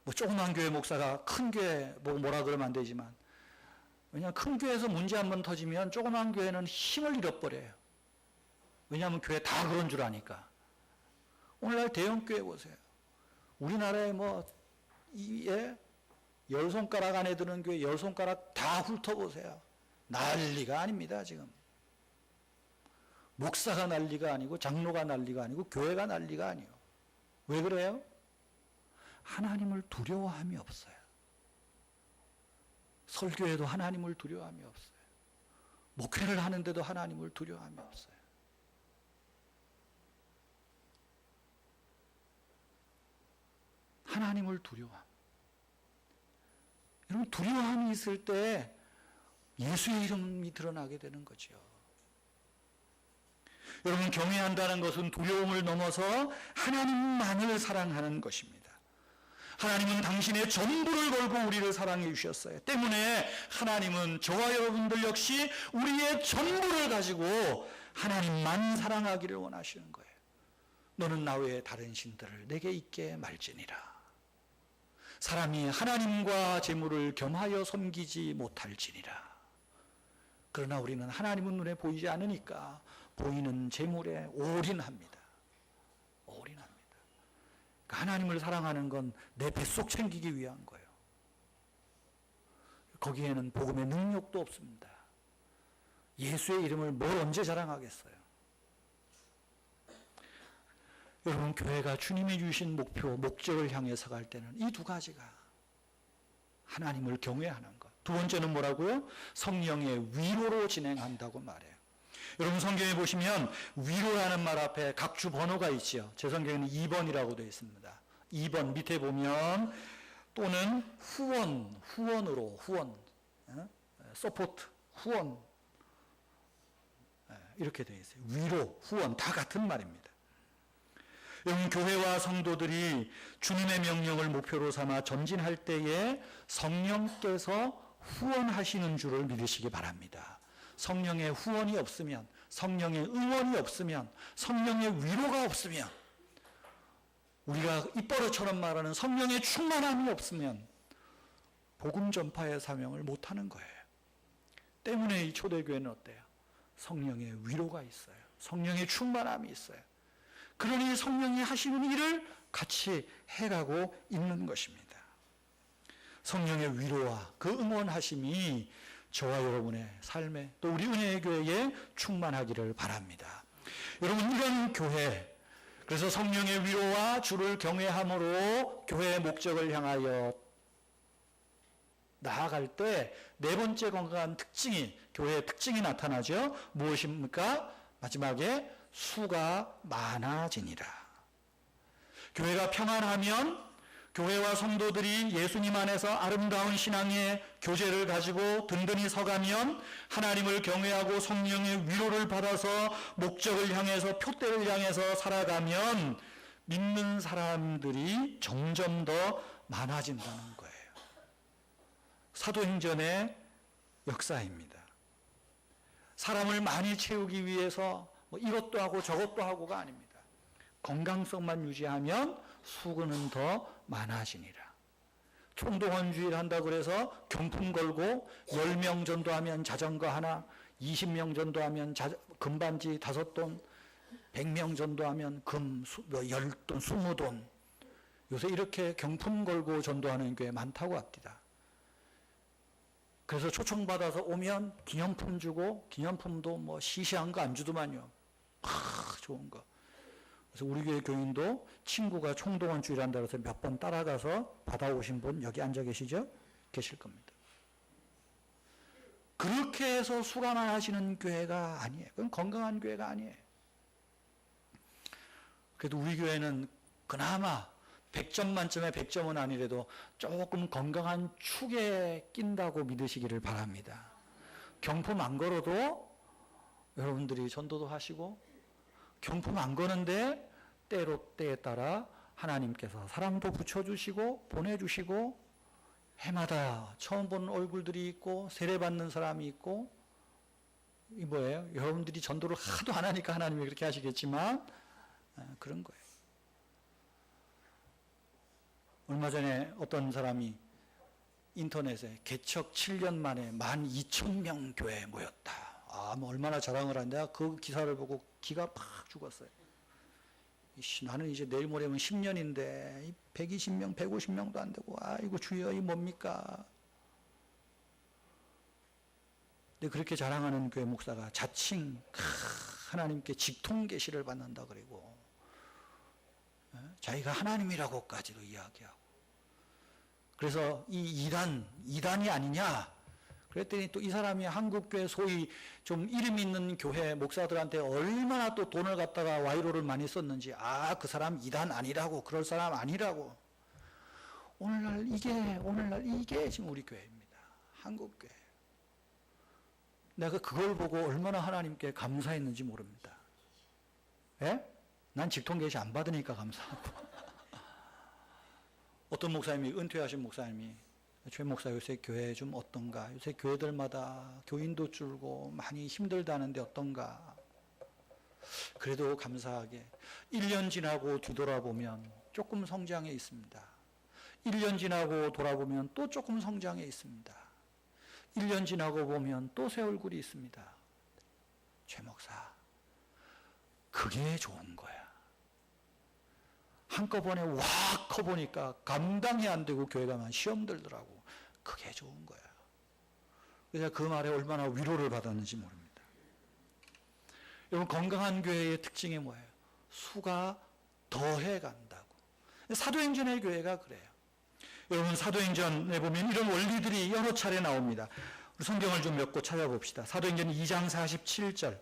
뭐 조그만 교회 목사가 큰 교회 보고 뭐라 그러면 안 되지만, 왜냐하면 큰 교회에서 문제 한번 터지면 조그만 교회는 힘을 잃어버려요. 왜냐하면 교회 다 그런 줄 아니까. 오늘날 대형 교회 보세요. 우리나라에 뭐 열 손가락 안에 드는 교회 열 손가락 다 훑어보세요. 난리가 아닙니다. 지금 목사가 난리가 아니고 장로가 난리가 아니고 교회가 난리가 아니에요. 왜 그래요? 하나님을 두려워함이 없어요. 설교에도 하나님을 두려워함이 없어요. 목회를 하는데도 하나님을 두려워함이 없어요. 하나님을 두려워함. 여러분, 두려워함이 있을 때 예수의 이름이 드러나게 되는 거죠. 여러분, 경외한다는 것은 두려움을 넘어서 하나님만을 사랑하는 것입니다. 하나님은 당신의 전부를 걸고 우리를 사랑해 주셨어요. 때문에 하나님은 저와 여러분들 역시 우리의 전부를 가지고 하나님만 사랑하기를 원하시는 거예요. 너는 나 외에 다른 신들을 내게 있게 말지니라. 사람이 하나님과 재물을 겸하여 섬기지 못할지니라. 그러나 우리는 하나님은 눈에 보이지 않으니까 보이는 재물에 올인합니다. 올인합니다. 그러니까 하나님을 사랑하는 건 내 뱃속 챙기기 위한 거예요. 거기에는 복음의 능력도 없습니다. 예수의 이름을 뭘 언제 자랑하겠어요? 여러분, 교회가 주님이 주신 목표, 목적을 향해서 갈 때는 이 두 가지가 하나님을 경외하는 것. 두 번째는 뭐라고요? 성령의 위로로 진행한다고 말해요. 여러분, 성경에 보시면 위로라는 말 앞에 각주 번호가 있죠. 제 성경에는 2번이라고 되어 있습니다. 2번 밑에 보면 또는 후원으로 서포트, 후원 이렇게 되어 있어요. 위로, 후원 다 같은 말입니다. 여러분, 교회와 성도들이 주님의 명령을 목표로 삼아 전진할 때에 성령께서 후원하시는 줄을 믿으시기 바랍니다. 성령의 후원이 없으면, 성령의 응원이 없으면, 성령의 위로가 없으면, 우리가 입버릇처럼 말하는 성령의 충만함이 없으면 복음 전파의 사명을 못하는 거예요. 때문에 이 초대교회는 어때요? 성령의 위로가 있어요. 성령의 충만함이 있어요. 그러니 성령이 하시는 일을 같이 해가고 있는 것입니다. 성령의 위로와 그 응원하심이 저와 여러분의 삶에 또 우리 은혜의 교회에 충만하기를 바랍니다. 여러분, 이런 교회, 그래서 성령의 위로와 주를 경외함으로 교회의 목적을 향하여 나아갈 때 네 번째 건강한 특징이, 교회의 특징이 나타나죠. 무엇입니까? 마지막에 수가 많아지니라. 교회가 평안하면 교회와 성도들이 예수님 안에서 아름다운 신앙의 교제를 가지고 든든히 서가면, 하나님을 경외하고 성령의 위로를 받아서 목적을 향해서, 표대를 향해서 살아가면 믿는 사람들이 점점 더 많아진다는 거예요. 사도행전의 역사입니다. 사람을 많이 채우기 위해서 이것도 하고 저것도 하고가 아닙니다. 건강성만 유지하면 수고는 더 많아지니라. 총동원주의를 한다고 그래서 경품 걸고 10명 전도하면 자전거 하나, 20명 전도하면 금반지 5돈, 100명 전도하면 금 10돈, 20돈. 요새 이렇게 경품 걸고 전도하는 교회 많다고 합니다. 그래서 초청받아서 오면 기념품 주고, 기념품도 시시한 거 안 주더만요. 좋은 거. 그래서 우리 교회 교인도 친구가 총동원주의를 한다고 해서 몇 번 따라가서 받아오신 분 여기 앉아 계시죠? 계실 겁니다. 그렇게 해서 수간을 하시는 교회가 아니에요. 그건 건강한 교회가 아니에요. 그래도 우리 교회는 그나마 100점 만점에 100점은 아니래도 조금 건강한 축에 낀다고 믿으시기를 바랍니다. 경품 안 걸어도 여러분들이 전도도 하시고, 경품 안 거는데 때에 따라 하나님께서 사람도 붙여주시고 보내주시고, 해마다 처음 보는 얼굴들이 있고 세례받는 사람이 있고, 이 뭐예요? 여러분들이 전도를 하도 안 하니까 하나님이 그렇게 하시겠지만 그런 거예요. 얼마 전에 어떤 사람이 인터넷에 개척 7년 만에 12,000명 교회에 모였다. 얼마나 자랑을 하는데, 내가 그 기사를 보고 기가 팍 죽었어요. 나는 이제 내일 모레면 10년인데 120명, 150명도 안 되고, 아이고 주여, 이 뭡니까? 근데 그렇게 자랑하는 교회 목사가 자칭 하나님께 직통 계시를 받는다 그리고 자기가 하나님이라고까지도 이야기하고, 그래서 이 이단이 아니냐? 그랬더니 또 이 사람이 한국교회 소위 좀 이름 있는 교회 목사들한테 얼마나 또 돈을 갖다가 와이로를 많이 썼는지, 그 사람 이단 아니라고, 그럴 사람 아니라고. 오늘날 이게 지금 우리 교회입니다. 한국교회. 내가 그걸 보고 얼마나 하나님께 감사했는지 모릅니다. 예? 난 직통 계시 안 받으니까 감사하고. 어떤 목사님이, 은퇴하신 목사님이, 최 목사 요새 교회 좀 어떤가? 요새 교회들마다 교인도 줄고 많이 힘들다는데 어떤가? 그래도 감사하게 1년 지나고 뒤돌아보면 조금 성장해 있습니다. 1년 지나고 돌아보면 또 조금 성장해 있습니다. 1년 지나고 보면 또 새 얼굴이 있습니다. 최 목사, 그게 좋은 거야. 한꺼번에 확 커보니까 감당이 안 되고 교회 가면 시험 들더라고. 그게 좋은 거야. 그래서 그 말에 얼마나 위로를 받았는지 모릅니다. 여러분, 건강한 교회의 특징이 뭐예요? 수가 더해 간다고. 사도행전의 교회가 그래요. 여러분, 사도행전에 보면 이런 원리들이 여러 차례 나옵니다. 우리 성경을 좀 몇 곳 찾아봅시다. 사도행전 2장 47절.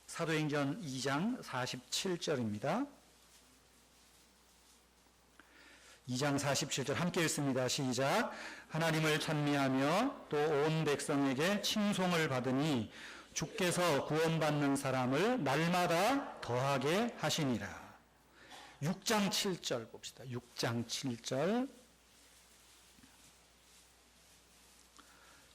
사도행전 2장 47절입니다. 2장 47절 함께 읽습니다. 시작. 하나님을 찬미하며 또 온 백성에게 칭송을 받으니 주께서 구원받는 사람을 날마다 더하게 하시니라. 6장 7절 봅시다. 6장 7절.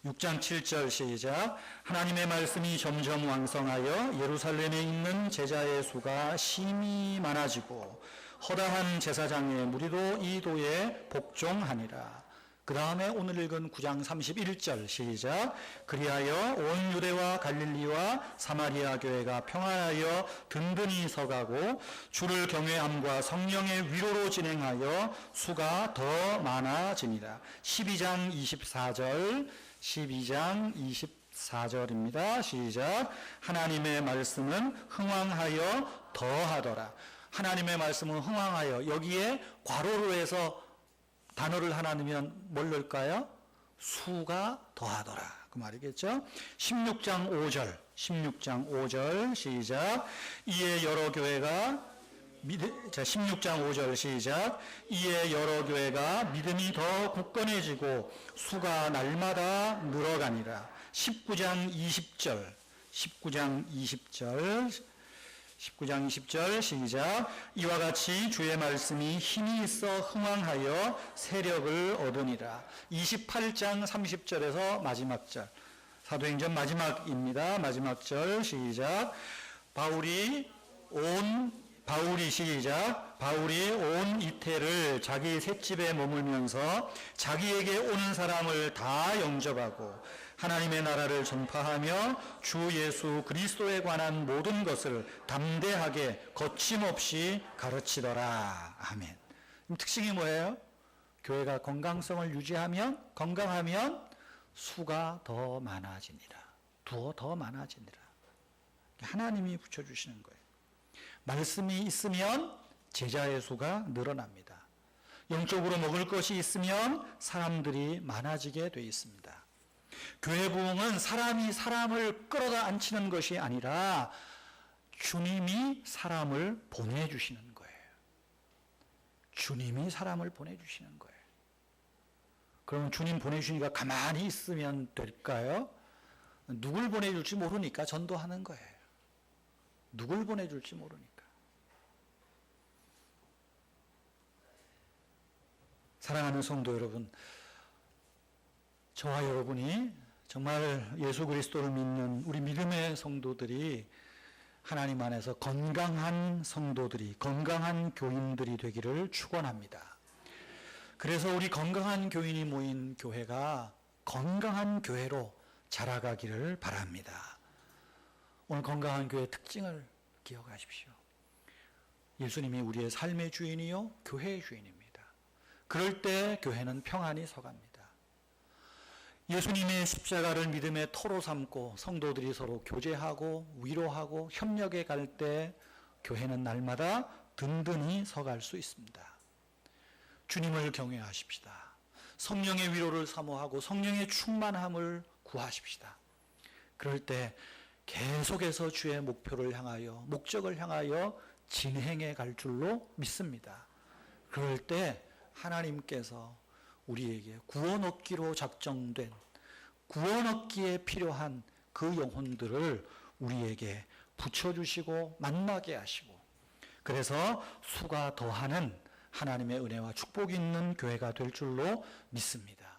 6장 7절 시작. 하나님의 말씀이 점점 왕성하여 예루살렘에 있는 제자의 수가 심히 많아지고 허다한 제사장의 무리도 이 도에 복종하니라. 그 다음에 오늘 읽은 9장 31절 시작. 그리하여 온 유대와 갈릴리와 사마리아 교회가 평안하여 든든히 서가고 주를 경외함과 성령의 위로로 진행하여 수가 더 많아지니라. 12장 24절 12장 24절입니다. 시작. 하나님의 말씀은 흥왕하여 더하더라. 하나님의 말씀은 흥왕하여, 여기에 괄호로 해서 단어를 하나 넣으면 뭘 넣을까요? 수가 더하더라. 그 말이겠죠? 16장 5절 시작. 이에 여러 교회가 자, 16장 5절 시작. 이에 여러 교회가 믿음이 더 굳건해지고 수가 날마다 늘어가니라. 19장 20절 시작. 이와 같이 주의 말씀이 힘이 있어 흥왕하여 세력을 얻으니라. 28장 30절에서 마지막 절, 사도행전 마지막입니다. 마지막 절 시작. 바울이 온 이태를 자기 셋집에 머물면서 자기에게 오는 사람을 다 영접하고 하나님의 나라를 전파하며 주 예수 그리스도에 관한 모든 것을 담대하게 거침없이 가르치더라. 아멘. 특징이 뭐예요? 교회가 건강성을 건강하면 수가 더 많아지니라. 더 많아지니라. 하나님이 붙여주시는 거예요. 말씀이 있으면 제자의 수가 늘어납니다. 영적으로 먹을 것이 있으면 사람들이 많아지게 되어 있습니다. 교회 부흥은 사람이 사람을 끌어다 앉히는 것이 아니라 주님이 사람을 보내주시는 거예요. 주님이 사람을 보내주시는 거예요. 그럼 주님 보내주시니까 가만히 있으면 될까요? 누굴 보내줄지 모르니까 전도하는 거예요. 누굴 보내줄지 모르니까. 사랑하는 성도 여러분, 저와 여러분이 정말 예수 그리스도를 믿는 우리 믿음의 성도들이 하나님 안에서 건강한 성도들이, 건강한 교인들이 되기를 축원합니다. 그래서 우리 건강한 교인이 모인 교회가 건강한 교회로 자라가기를 바랍니다. 오늘 건강한 교회의 특징을 기억하십시오. 예수님이 우리의 삶의 주인이요 교회의 주인입니다. 그럴 때 교회는 평안히 서갑니다. 예수님의 십자가를 믿음의 터로 삼고 성도들이 서로 교제하고 위로하고 협력해 갈 때 교회는 날마다 든든히 서갈 수 있습니다. 주님을 경외하십시다. 성령의 위로를 사모하고 성령의 충만함을 구하십시다. 그럴 때 계속해서 주의 목표를 향하여, 목적을 향하여 진행해 갈 줄로 믿습니다. 그럴 때 하나님께서 우리에게 구원 얻기로 작정된, 구원 얻기에 필요한 그 영혼들을 우리에게 붙여주시고 만나게 하시고, 그래서 수가 더하는 하나님의 은혜와 축복이 있는 교회가 될 줄로 믿습니다.